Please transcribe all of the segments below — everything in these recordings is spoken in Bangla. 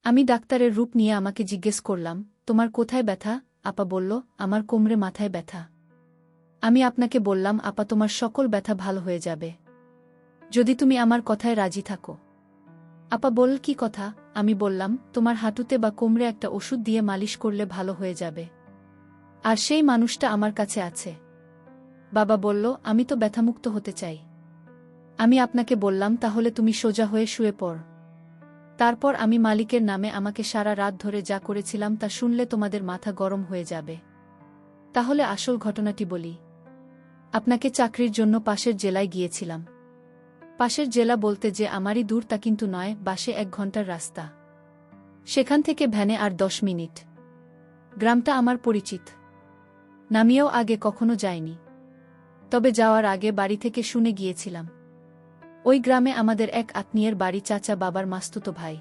আমি ডাক্তারের রূপ নিয়ে আমাকে জিজ্ঞেস করলাম, তোমার কোথায় ব্যথা? আপা বলল, আমার কোমরে মাথায় ব্যথা। আমি আপনাকে বললাম, আপা তোমার সকল ব্যথা ভালো হয়ে যাবে যদি তুমি আমার কথায় রাজি থাকো। আপা বলল, কি কথা? আমি বললাম, তোমার হাঁটুতে বা কোমরে একটা ওষুধ দিয়ে মালিশ করলে ভালো হয়ে যাবে। আর সেই মানুষটা আমার কাছে আছে। বাবা বলল, আমি তো ব্যথামুক্ত হতে চাই। আমি আপনাকে বললাম, তাহলে তুমি সোজা হয়ে শুয়ে পড়। তারপর আমি মালিকের নামে আমাকে সারা রাত ধরে যা করেছিলাম তা শুনলে তোমাদের মাথা গরম হয়ে যাবে। তাহলে আসল ঘটনাটি বলি। আপনাকে চাকরির জন্য পাশের জেলায় গিয়েছিলাম। পাশের জেলা বলতে যে আমারই দূর তা কিন্তু নয়, বাসে 1 ঘন্টার রাস্তা। সেখান থেকে ভ্যানে আর 10 মিনিট। গ্রামটা আমার পরিচিত। নামিয়েও আগে কখনো যাইনি। তবে যাওয়ার আগে বাড়ি থেকে শুনে গিয়েছিলাম। ওই গ্রামে আমাদের এক আত্মীয়ের বাড়ি, চাচা বাবার মাস্তুতো ভাই।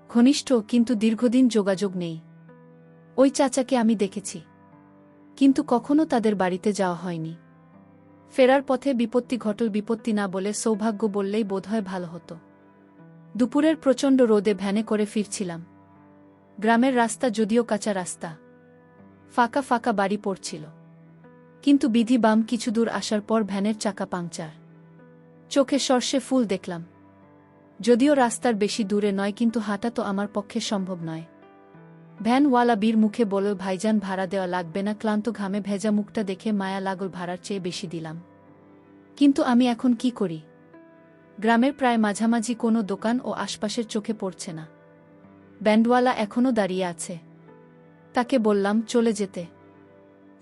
ঘনিষ্ঠ, কিন্তু দীর্ঘদিন যোগাযোগ নেই। ওই চাচাকে আমি দেখেছি, কিন্তু কখনো তাদের বাড়িতে যাওয়া হয়নি। ফেরার পথে বিপত্তি ঘটল, বিপত্তি না বলে সৌভাগ্য বললেই বোধহয় ভালো হতো। দুপুরের প্রচণ্ড রোদে ভ্যানে করে ফিরছিলাম। গ্রামের রাস্তা যদিও কাঁচা রাস্তা, ফাঁকা ফাঁকা বাড়ি পড়ছিল। কিন্তু বিধি বাম কিছু দূর আসার পর ভ্যানের চাকা পাংচার। চোখে সর্ষে ফুল দেখলাম। যদিও রাস্তার বেশি দূরে নয়, কিন্তু হাঁটা তো আমার পক্ষে সম্ভব নয়। ভ্যানওয়ালা বীর মুখে বলল, ভাইজান ভাড়া দেওয়া লাগবে না। ক্লান্ত ঘামে ভেজা মুখটা দেখে মায়া লাগল, ভাড়ার চেয়ে বেশি দিলাম। কিন্তু আমি এখন কি করি? গ্রামের প্রায় মাঝামাঝি কোনো দোকান ও আশপাশের চোখে পড়ছে না। ব্যান্ডওয়ালা এখনও দাঁড়িয়ে আছে। তাকে বললাম চলে যেতে।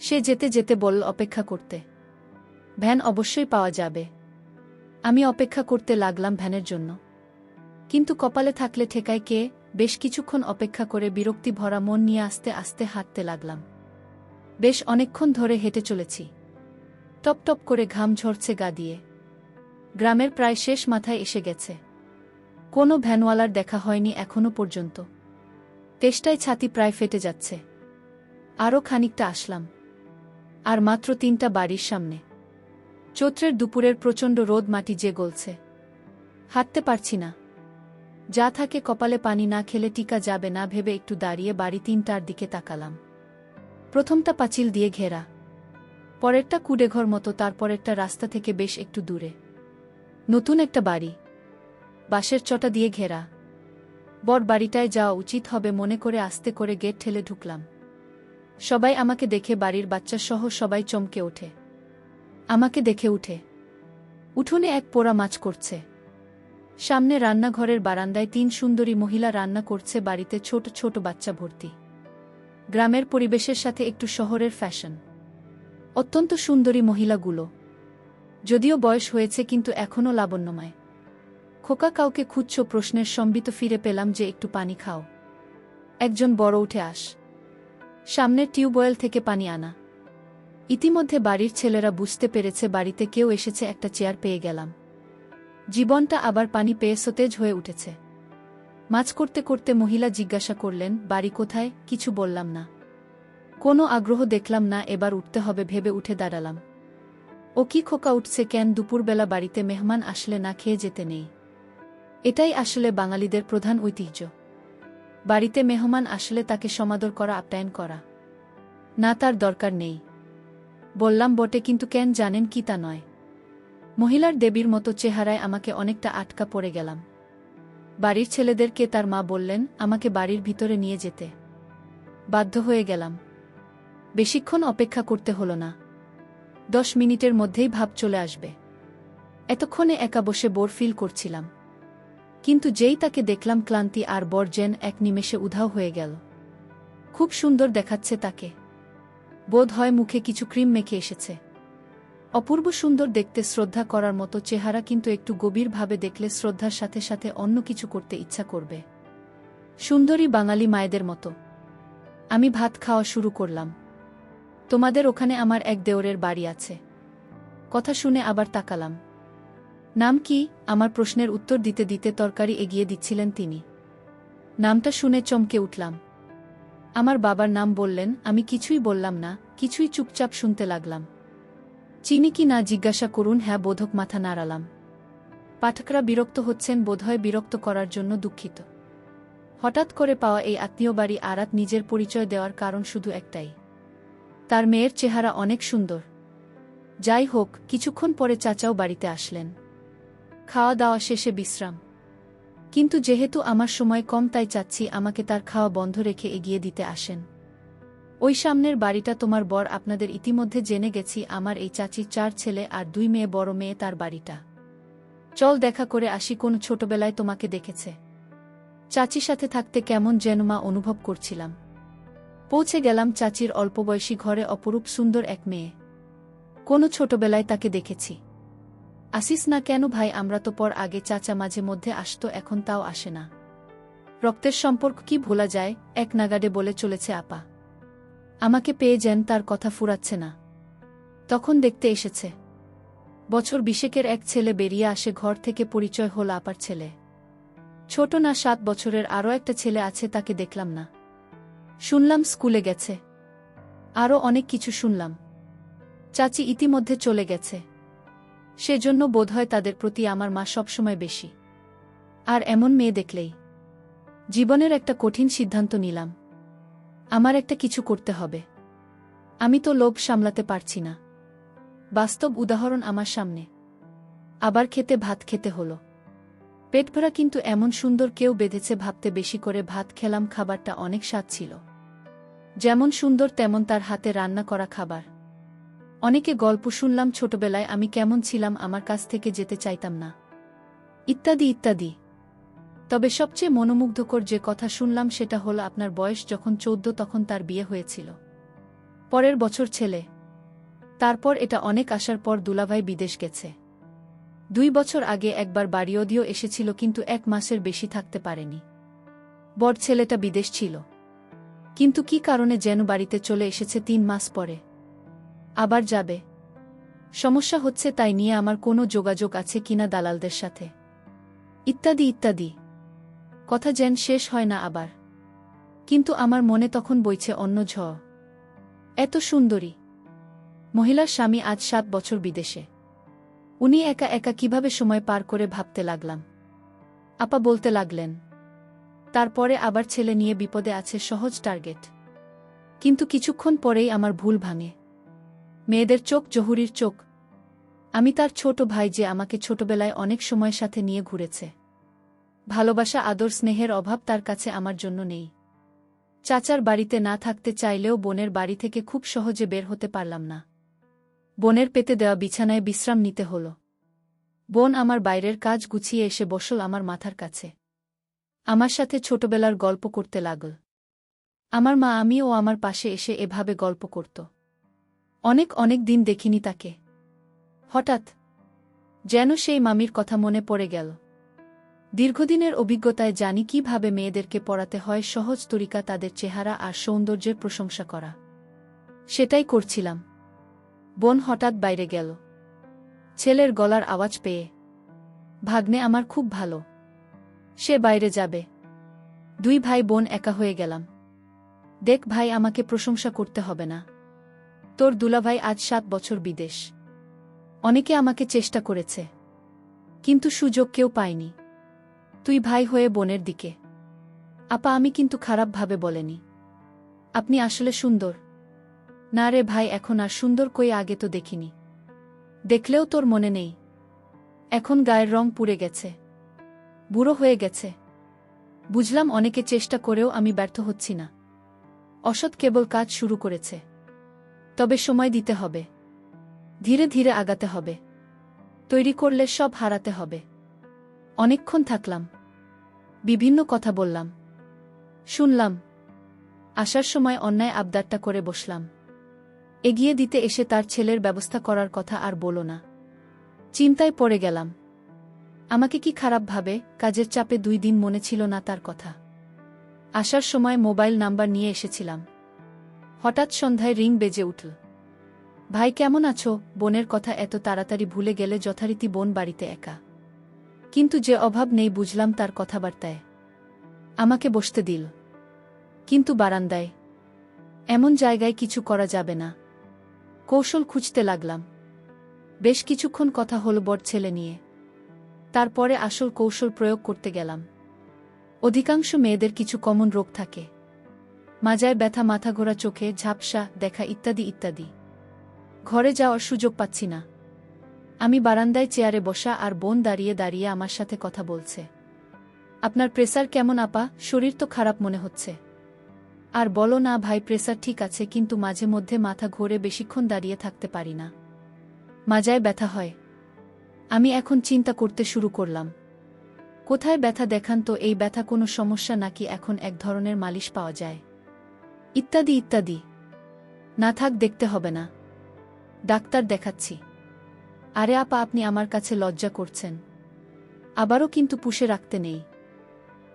সে যেতে যেতে বলল অপেক্ষা করতে। ভ্যান অবশ্যই পাওয়া যাবে। আমি অপেক্ষা করতে লাগলাম ভ্যানের জন্য। কিন্তু কপালে থাকলে ঠেকায় কে? বেশ কিছুক্ষণ অপেক্ষা করে বিরক্তি ভরা মন নিয়ে আস্তে আস্তে হাঁটতে লাগলাম। বেশ অনেকক্ষণ ধরে হেঁটে চলেছি। টপ টপ করে ঘাম ঝরছে গা দিয়ে। গ্রামের প্রায় শেষ মাথায় এসে গেছে। কোনো ভ্যানওয়ালার দেখা হয়নি এখনো পর্যন্ত। তেষ্টায় ছাতি প্রায় ফেটে যাচ্ছে। আরও খানিকটা আসলাম। আর মাত্র 3টা বাড়ির সামনে। চৈত্রের দুপুরের প্রচণ্ড রোদ, মাটি যে গলছে। হাঁটতে পারছি না। যা থাকে কপালে পানি না খেলে টিকা যাবে না ভেবে একটু দাঁড়িয়ে বাড়ি 3টার দিকে তাকালাম। প্রথমটা পাঁচিল দিয়ে ঘেরা, পরেরটা কুডেঘর মতো, তারপরেরটা রাস্তা থেকে বেশ একটু দূরে। নতুন একটা বাড়ি, বাঁশের চটা দিয়ে ঘেরা। বড় বাড়িটায় যাওয়া উচিত হবে মনে করে আস্তে করে গেট ঠেলে ঢুকলাম। সবাই আমাকে দেখে, বাড়ির বাচ্চাসহ সবাই চমকে ওঠে। আমাকে দেখে উঠোনে এক পোড়া মাছ করছে। সামনে রান্নাঘরের বারান্দায় 3 সুন্দরী মহিলা রান্না করছে। বাড়িতে ছোট ছোট বাচ্চা ভর্তি। গ্রামের পরিবেশের সাথে একটু শহরের ফ্যাশন। অত্যন্ত সুন্দরী মহিলাগুলো। যদিও বয়স হয়েছে, কিন্তু এখনও লাবণ্যময়। খোকা, কাউকে খুঁজছ? প্রশ্নের সম্বিত ফিরে পেলাম যে একটু পানি খাও। একজন বড় উঠে আস। সামনের টিউবওয়েল থেকে পানি আনা। ইতিমধ্যে বাড়ির ছেলেরা বুঝতে পেরেছে বাড়িতে কেউ এসেছে। একটা চেয়ার পেয়ে গেলাম। জীবনটা আবার পানি পেয়ে সতেজ হয়ে উঠেছে। মাছ করতে করতে মহিলা জিজ্ঞাসা করলেন, বাড়ি কোথায়? কিছু বললাম না। কোনো আগ্রহ দেখলাম না। এবার উঠতে হবে ভেবে উঠে দাঁড়ালাম। ও কি খোকা, উঠছে কেন? দুপুরবেলা বাড়িতে মেহমান আসলে না খেয়ে যেতে নেই। এটাই আসলে বাঙালিদের প্রধান ঐতিহ্য। বাড়িতে মেহমান আসলে তাকে সমাদর করা, আপ্যায়ন করা। না, তার দরকার নেই। বললাম বটে, কিন্তু কেন জানেন কি তা নয়। মহিলার দেবীর মতো চেহারায় আমাকে অনেকটা আটকা পড়ে গেলাম। বাড়ির ছেলেদেরকে তার মা বললেন আমাকে বাড়ির ভিতরে নিয়ে যেতে। বাধ্য হয়ে গেলাম। বেশিক্ষণ অপেক্ষা করতে হলো না। 10 মিনিটের মধ্যেই ভাব চলে আসবে। এতক্ষণে একা বসে বোর ফিল করছিলাম। কিন্তু যেই তাকে দেখলাম, ক্লান্তি আর বর যেন এক নিমেষে উধাও হয়ে গেল। খুব সুন্দর দেখাচ্ছে তাকে। বোধ হয় মুখে কিছু ক্রিম মেখে এসেছে। অপূর্ব সুন্দর দেখতে, শ্রদ্ধা করার মতো চেহারা, কিন্তু একটু গভীরভাবে দেখলে শ্রদ্ধার সাথে সাথে অন্য কিছু করতে ইচ্ছা করবে। সুন্দরী বাঙালি মায়েদের মতো। আমি ভাত খাওয়া শুরু করলাম। তোমাদের ওখানে আমার এক দেওরের বাড়ি আছে। কথা শুনে আবার তাকালাম। নাম কি? আমার প্রশ্নের উত্তর দিতে দিতে তরকারি এগিয়ে দিচ্ছিলেন তিনি। নামটা শুনে চমকে উঠলাম। আমার বাবার নাম বললেন। আমি কিছুই বললাম না, কিছুই চুপচাপ শুনতে লাগলাম। চিনি কি না জিজ্ঞাসা করুন। হ্যাঁ বোধক মাথা নাড়ালাম। পাঠকরা বিরক্ত হচ্ছেন বোধহয়, বিরক্ত করার জন্য দুঃখিত। হঠাৎ করে পাওয়া এই আত্মীয় বাড়ি আরাত নিজের পরিচয় দেওয়ার কারণ শুধু একটাই, তার মেয়ের চেহারা অনেক সুন্দর। যাই হোক, কিছুক্ষণ পরে চাচাও বাড়িতে আসলেন। খাওয়া দাওয়া শেষে বিশ্রাম। কিন্তু যেহেতু আমার সময় কম, তাই চাচ্ছি আমাকে তার খাওয়া বন্ধ রেখে এগিয়ে দিতে আসেন। ওই সামনের বাড়িটা তোমার বর, আপনাদের ইতিমধ্যে জেনে গেছি। আমার এই চাচির 4 ছেলে আর 2 মেয়ে, বড় মেয়ে তার বাড়িটা। চল দেখা করে আসি, কোন ছোটবেলায় তোমাকে দেখেছে। চাচির সাথে থাকতে কেমন যেন মা অনুভব করছিলাম। পৌঁছে গেলাম চাচির অল্পবয়সী ঘরে, অপরূপ সুন্দর এক মেয়ে। কোনো ছোটবেলায় তাকে দেখেছি। আসিস না কেন ভাই? আমরা তো পর আগে চাচা মাঝে মধ্যে আসতো, এখন তাও আসে না। রক্তের সম্পর্ক কি ভোলা যায়? এক নাগাড়ে বলে চলেছে আপা। আমাকে পেয়ে যেন তার কথা ফুরাচ্ছে না। তখন দেখতে এসেছে। বছর 20-এর এক ছেলে বেরিয়ে আসে ঘর থেকে, পরিচয় হল আপার ছেলে। ছোট না, 7 বছরের আরও একটা ছেলে আছে, তাকে দেখলাম না। শুনলাম স্কুলে গেছে। আরও অনেক কিছু শুনলাম। চাচি ইতিমধ্যে চলে গেছে, সেজন্য বোধহয় তাদের প্রতি আমার মা সবসময় বেশি। আর এমন মেয়ে দেখলেই জীবনের একটা কঠিন সিদ্ধান্ত নিলাম। আমার একটা কিছু করতে হবে। আমি তো লোভ সামলাতে পারছি না। বাস্তব উদাহরণ আমার সামনে। আবার ভাত খেতে হলো। পেট ভরা, কিন্তু এমন সুন্দর কেউ বেঁধেছে ভাবতে বেশি করে ভাত খেলাম। খাবারটা অনেক স্বাদ ছিল। যেমন সুন্দর তেমন তার হাতে রান্না করা খাবার। অনেকে গল্প শুনলাম ছোটবেলায় আমি কেমন ছিলাম, আমার কাছ থেকে যেতে চাইতাম না, ইত্যাদি ইত্যাদি। তবে সবচেয়ে মনোমুগ্ধকর যে কথা শুনলাম সেটা হলো আপনার বয়স যখন 14, তখন তার বিয়ে হয়েছিল। পরের বছর ছেলে। তারপর এটা অনেক আসার পর দুলাভাই বিদেশ গেছে। 2 বছর আগে একবার বাড়িও এসেছিল, কিন্তু 1 মাসের বেশি থাকতে পারেনি। বড় ছেলেটা বিদেশ ছিল, কিন্তু কি কারণে যেন বাড়িতে চলে এসেছে 3 মাস পরে। আবার যাবে। সমস্যা হচ্ছে তাই নিয়ে আমার কোনো যোগাযোগ আছে কিনা দালালদের সাথে, ইত্যাদি ইত্যাদি। কথা যেন শেষ হয় না আবার। কিন্তু আমার মনে তখন বইছে অন্য ঝড়। এত সুন্দরী মহিলার স্বামী আজ 7 বছর বিদেশে। উনি একা একা কিভাবে সময় পার করে ভাবতে লাগলাম। আপা বলতে লাগলেন, তারপরে আবার ছেলে নিয়ে বিপদে আছে, সহজ টার্গেট। কিন্তু কিছুক্ষণ পরেই আমার ভুল ভাঙে। মেয়েদের চোখ জহুরির চোখ। আমি তার ছোট ভাই, যে আমাকে ছোটবেলায় অনেক সময় সাথে নিয়ে ঘুরেছে। ভালোবাসা, আদর, স্নেহের অভাব তার কাছে আমার জন্য নেই। চাচার বাড়িতে না থাকতে চাইলেও বোনের বাড়ি থেকে খুব সহজে বের হতে পারলাম না। বোনের পেতে দেওয়া বিছানায় বিশ্রাম নিতে হল। বোন আমার বাইরের কাজ গুছিয়ে এসে বসল আমার মাথার কাছে। আমার সাথে ছোটবেলার গল্প করতে লাগল। আমার মা, আমি ও আমার পাশে এসে এভাবে গল্প করত। অনেক অনেক দিন দেখিনি তাকে। হঠাৎ যেন সেই মামির কথা মনে পড়ে গেল। দীর্ঘদিনের অভিজ্ঞতায় জানি কিভাবে মেয়েদেরকে পড়াতে হয় সহজ তরিকা, তাদের চেহারা আর সৌন্দর্যের প্রশংসা করা। সেটাই করছিলাম। বোন হঠাৎ বাইরে গেল। ছেলের গলার আওয়াজ পেয়ে। ভাগ্নে আমার খুব ভালো, সে বাইরে যাবে। 2 ভাই বোন একা হয়ে গেলাম। দেখ ভাই, আমাকে প্রশংসা করতে হবে না। তোর দুলাভাই আজ 7 বছর বিদেশ। অনেকে আমাকে চেষ্টা করেছে, কিন্তু সুযোগ কেউ পায়নি। তুই ভাই হয়ে বোনের দিকে। আপা, আমি কিন্তু খারাপভাবে বলেনি। আপনি আসলে সুন্দর। না রে ভাই, এখন আর সুন্দর কই, আগে তো দেখিনি। দেখলেও তোর মনে নেই। এখন গায়ের রং পুড়ে গেছে, বুড়ো হয়ে গেছে। বুঝলাম অনেকে চেষ্টা করেও আমি ব্যর্থ হচ্ছি না। অসৎ কেবল কাজ শুরু করেছে। তবে সময় দিতে হবে, ধীরে ধীরে আগাতে হবে। তৈরি করলে সব হারাতে হবে। অনেকক্ষণ থাকলাম, বিভিন্ন কথা বললাম, শুনলাম। আসার সময় অন্যায় আবদারটা করে বসলাম। এগিয়ে দিতে এসে তার ছেলের ব্যবস্থা করার কথা আর বলো না। চিন্তায় পড়ে গেলাম। আমাকে কি খারাপ ভাবে? কাজের চাপে 2 দিন মনে ছিল না তার কথা। আসার সময় মোবাইল নাম্বার নিয়ে এসেছিলাম। হঠাৎ সন্ধ্যায় রিং বেজে উঠল। ভাই কেমন আছো? বোনের কথা এত তাড়াতাড়ি ভুলে গেলে? যথারীতি বোন বাড়িতে একা, কিন্তু যে অভাব নেই বুঝলাম তার কথাবার্তায়। আমাকে বসতে দিল, কিন্তু বারান্দায়। এমন জায়গায় কিছু করা যাবে না। কৌশল খুঁজতে লাগলাম। বেশ কিছুক্ষণ কথা হল বড় ছেলে নিয়ে। তারপরে আসল কৌশল প্রয়োগ করতে গেলাম। অধিকাংশ মেয়েদের কিছু কমন রোগ থাকে, মাজায় ব্যথা, মাথা ঘোরা, চোখে ঝাপসা দেখা ইত্যাদি ইত্যাদি। ঘরে যাওয়ার সুযোগ পাচ্ছি না। আমি বারান্দায় চেয়ারে বসা, আর বোন দাঁড়িয়ে দাঁড়িয়ে আমার সাথে কথা বলছে। আপনার প্রেসার কেমন আপা? শরীর তো খারাপ মনে হচ্ছে। আর বলো না ভাই, প্রেসার ঠিক আছে, কিন্তু মাঝে মধ্যে মাথা ঘোরে, বেশিক্ষণ দাঁড়িয়ে থাকতে পারি না, মাজায় ব্যথা হয়। আমি এখন চিন্তা করতে শুরু করলাম, কোথায় ব্যথা দেখান তো, এই ব্যথা কোনো সমস্যা নাকি এখন এক ধরনের মালিশ পাওয়া যায়, ইত্যাদি ইত্যাদি। না থাক, দেখতে হবে না, ডাক্তার দেখাচ্ছি। আরে আপা, আপনি আমার কাছে লজ্জা করছেন। আবারও কিন্তু পুষে রাখতে নেই,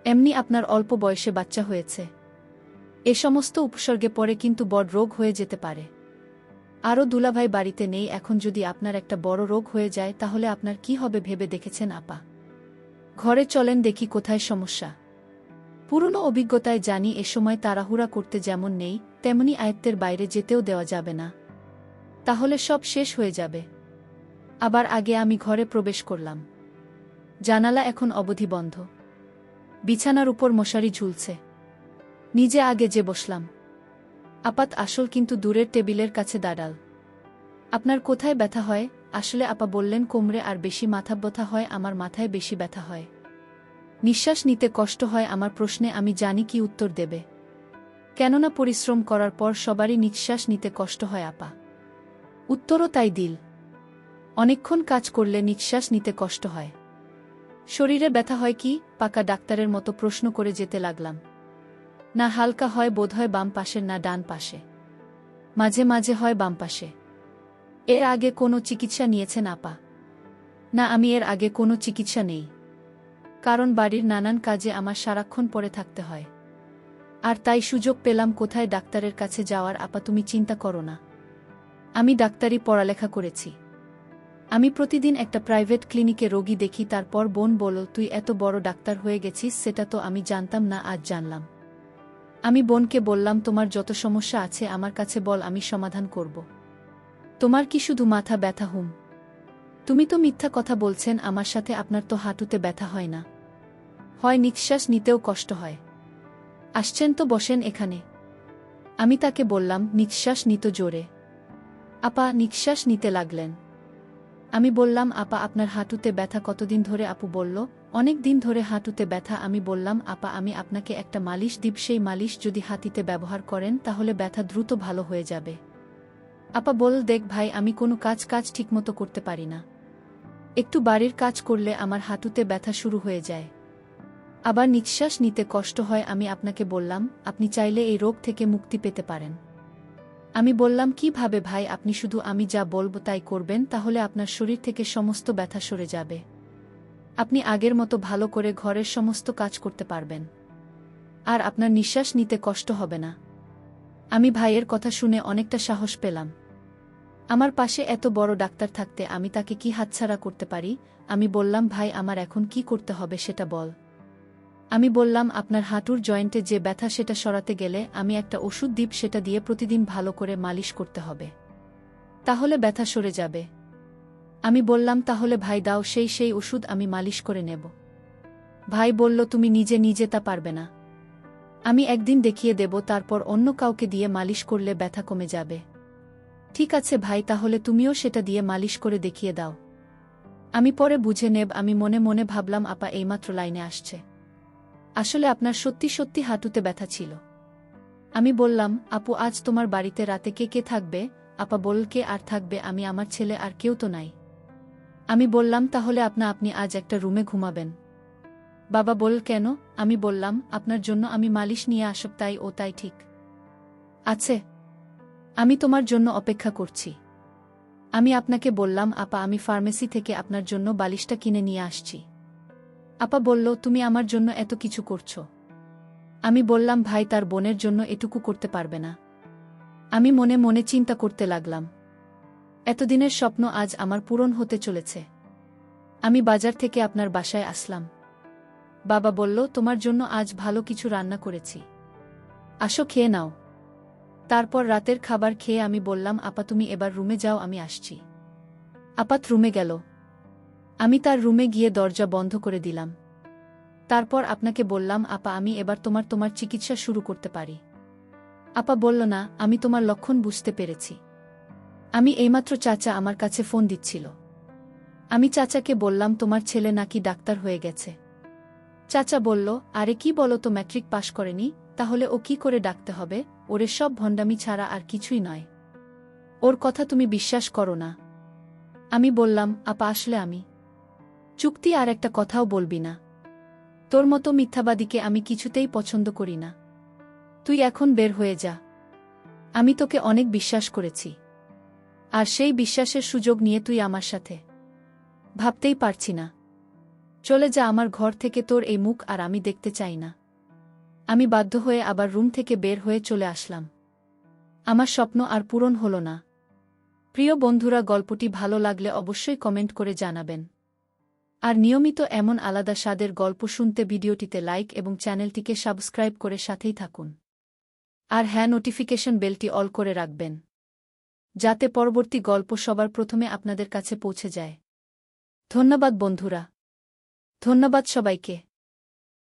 এমনি আপনার অল্প বয়সে বাচ্চা হয়েছে। এ সমস্ত উপসর্গে পরে কিন্তু বড় রোগ হয়ে যেতে পারে। আরও দুলাভাই বাড়িতে নেই, এখন যদি আপনার একটা বড় রোগ হয়ে যায় তাহলে আপনার কি হবে ভেবে দেখেছেন আপা? ঘরে চলেন দেখি কোথায় সমস্যা। পুরনো অভিজ্ঞতায় জানি এ সময় তাড়াহুড়া করতে যেমন নেই, তেমনি আয়ত্তের বাইরে যেতেও দেওয়া যাবে না, তাহলে সব শেষ হয়ে যাবে। আবার আগে আমি ঘরে প্রবেশ করলাম। জানালা এখন অবধি বন্ধ, বিছানার উপর মশারি ঝুলছে। নিজে আগে যে বসলাম। আপাত আসল কিন্তু দূরের টেবিলের কাছে দাঁড়াল। আপনার কোথায় ব্যথা হয়? আসলে আপা বললেন কোমরে, আর বেশি মাথা ব্যথা হয়। আমার মাথায় বেশি ব্যথা হয়, নিঃশ্বাস নিতে কষ্ট হয়। আমার প্রশ্নে আমি জানি কি উত্তর দেবে, কেননা পরিশ্রম করার পর সবারই নিঃশ্বাস নিতে কষ্ট হয় আপা। উত্তরও তাই দিল, অনেকক্ষণ কাজ করলে নিঃশ্বাস নিতে কষ্ট হয়। শরীরে ব্যথা হয় কি? পাকা ডাক্তারের মতো প্রশ্ন করে যেতে লাগলাম। না হালকা হয় বোধহয় বাম পাশের, না ডান পাশে, মাঝে মাঝে হয় বাম পাশে। এর আগে কোনো চিকিৎসা নিয়েছেন আপা? না, আমি এর আগে কোনো চিকিৎসা নেই, কারণ বাড়ির নানান কাজে আমার সারাক্ষণ পড়ে থাকতে হয়। আর তাই সুযোগ পেলাম কোথায় ডাক্তারের কাছে যাওয়ার। আপা তুমি চিন্তা করো না, আমি ডাক্তারি পড়ালেখা করেছি। আমি প্রতিদিন একটা প্রাইভেট ক্লিনিকে রোগী দেখি। তারপর বোন বলল, তুই এত বড় ডাক্তার হয়ে গেছিস, সেটা তো আমি জানতাম না, আজ জানলাম। আমি বোনকে বললাম, তোমার যত সমস্যা আছে আমার কাছে বল, আমি সমাধান করব। তোমার কি শুধু মাথা ব্যথা? হুম। তুমি তো মিথ্যা কথা বলছেন আমার সাথে, আপনার তো হাঁটুতে ব্যথা হয় না? হয়, নিঃশ্বাস নিতেও কষ্ট হয়। আসছেন তো বসেন এখানে। আমি তাকে বললাম, নিঃশ্বাস নিত জোরে। আপা নিঃশ্বাস নিতে লাগলেন। আমি বললাম, আপা আপনার হাঁটুতে ব্যথা কতদিন ধরে? আপু বলল, অনেক দিন ধরে হাঁটুতে ব্যথা। আমি বললাম, আপা আমি আপনাকে একটা মালিশ দিব, সেই মালিশ যদি হাঁটুতে ব্যবহার করেন তাহলে ব্যথা দ্রুত ভালো হয়ে যাবে। আপা বল, দেখ ভাই, আমি কোনো কাজ ঠিকমতো করতে পারি না, একটু বাড়ির কাজ করলে আমার হাঁটুতে ব্যথা শুরু হয়ে যায়, আবার নিঃশ্বাস নিতে কষ্ট হয়। আমি আপনাকে বললাম, আপনি চাইলে এই রোগ থেকে মুক্তি পেতে পারেন। আমি বললাম, কিভাবে ভাই? আপনি শুধু আমি যা বলবো তাই করবেন, তাহলে আপনার শরীর থেকে সমস্ত ব্যথা সরে যাবে। আপনি আগের মতো ভালো করে ঘরের সমস্ত কাজ করতে পারবেন, আর আপনার নিঃশ্বাস নিতে কষ্ট হবে না। আমি ভাইয়ের কথা শুনে অনেকটা সাহস পেলাম। আমার পাশে এত বড় ডাক্তার থাকতে আমি তাকে কি হাতছাড়া করতে পারি? আমি বললাম, ভাই আমার এখন কি করতে হবে সেটা বল। আমি বললাম, আপনার হাঁটুর জয়েন্টে যে ব্যথা সেটা সরাতে গেলে আমি একটা ওষুধ দিব, সেটা দিয়ে প্রতিদিন ভালো করে মালিশ করতে হবে, তাহলে ব্যথা সরে যাবে। আমি বললাম, তাহলে ভাই দাও সেই ওষুধ, আমি মালিশ করে নেব। ভাই বলল, তুমি নিজে তা পারবে না, আমি একদিন দেখিয়ে দেব, তারপর অন্য কাউকে দিয়ে মালিশ করলে ব্যথা কমে যাবে। ঠিক আছে ভাই, তাহলে তুমিও সেটা দিয়ে মালিশ করে দেখিয়ে দাও, আমি পরে বুঝে নেব। আমি মনে মনে ভাবলাম, আপা এইমাত্র লাইনে আসছে, আসলে আপনার সত্যি সত্যি হাঁটুতে ব্যথা ছিল। আমি বললাম, আপু আজ তোমার বাড়িতে রাতে কে কে থাকবে? আপা বলল, কে আর থাকবে, আমি, আমার ছেলে, আর কেউ তো নাই। আমি বললাম, তাহলে আপনি আজ একটা রুমে ঘুমাবেন। বাবা বলল, কেন? আমি বললাম, আপনার জন্য আমি মালিশ নিয়ে আসব, তাই ও তাই ঠিক আছে, আমি তোমার জন্য অপেক্ষা করছি। আমি আপনাকে বললাম, আপা আমি ফার্মেসি থেকে আপনার জন্য বালিশটা কিনে নিয়ে আসছি। আপা বলল, তুমি আমার জন্য এত কিছু করছো? আমি বললাম, ভাই তার বোনের জন্য এটুকু করতে পারবে না। আমি মনে মনে চিন্তা করতে লাগলাম, এতদিনের স্বপ্ন আজ আমার পূরণ হতে চলেছে। আমি বাজার থেকে আপনার বাসায় আসলাম। বাবা বলল, তোমার জন্য আজ ভালো কিছু রান্না করেছি, আসো খেয়ে নাও। তারপর রাতের খাবার খেয়ে আমি বললাম, আপা তুমি এবার রুমে যাও, আমি আসছি। আপাত রুমে গেল। আমি তার রুমে গিয়ে দরজা বন্ধ করে দিলাম। তারপর আপনাকে বললাম, আপা আমি এবার তোমার চিকিৎসা শুরু করতে পারি। আপা বলল, না, আমি তোমার লক্ষণ বুঝতে পেরেছি। আমি এইমাত্র চাচা আমার কাছে ফোন দিচ্ছিল। আমি চাচাকে বললাম, তোমার ছেলে নাকি ডাক্তার হয়ে গেছে। চাচা বলল, আরে কি বলো তো, ম্যাট্রিক পাশ করেনি, তাহলে ও কি করে ডাকতে হবে? ওরে সব ভণ্ডামি ছাড়া আর কিছুই নয়। ওর কথা তুমি বিশ্বাস করো না। আমি বললাম, আপা আসলে আমি চুক্তি আর একটা কথাও বলবি না। তোর মতো মিথ্যাবাদীকে আমি কিছুতেই পছন্দ করি না। তুই এখন বের হয়ে যা। আমি তোকে অনেক বিশ্বাস করেছি, আর সেই বিশ্বাসের সুযোগ নিয়ে তুই আমার সাথে ভাবতেই পারছি না। চলে যা আমার ঘর থেকে, তোর এই মুখ আর আমি দেখতে চাই না। আমি বাধ্য হয়ে আবার রুম থেকে বের হয়ে চলে আসলাম। আমার স্বপ্ন আর পূরণ হল না। প্রিয় বন্ধুরা, গল্পটি ভালো লাগলে অবশ্যই কমেন্ট করে জানাবেন। আর নিয়মিত এমন আলাদা স্বাদের গল্প শুনতে ভিডিওটিতে লাইক এবং চ্যানেলটিকে সাবস্ক্রাইব করে সাথেই থাকুন। আর হ্যাঁ, নোটিফিকেশন বেলটি অল করে রাখবেন, যাতে পরবর্তী গল্প সবার প্রথমে আপনাদের কাছে পৌঁছে যায়। ধন্যবাদ বন্ধুরা। ধন্যবাদ সবাইকে।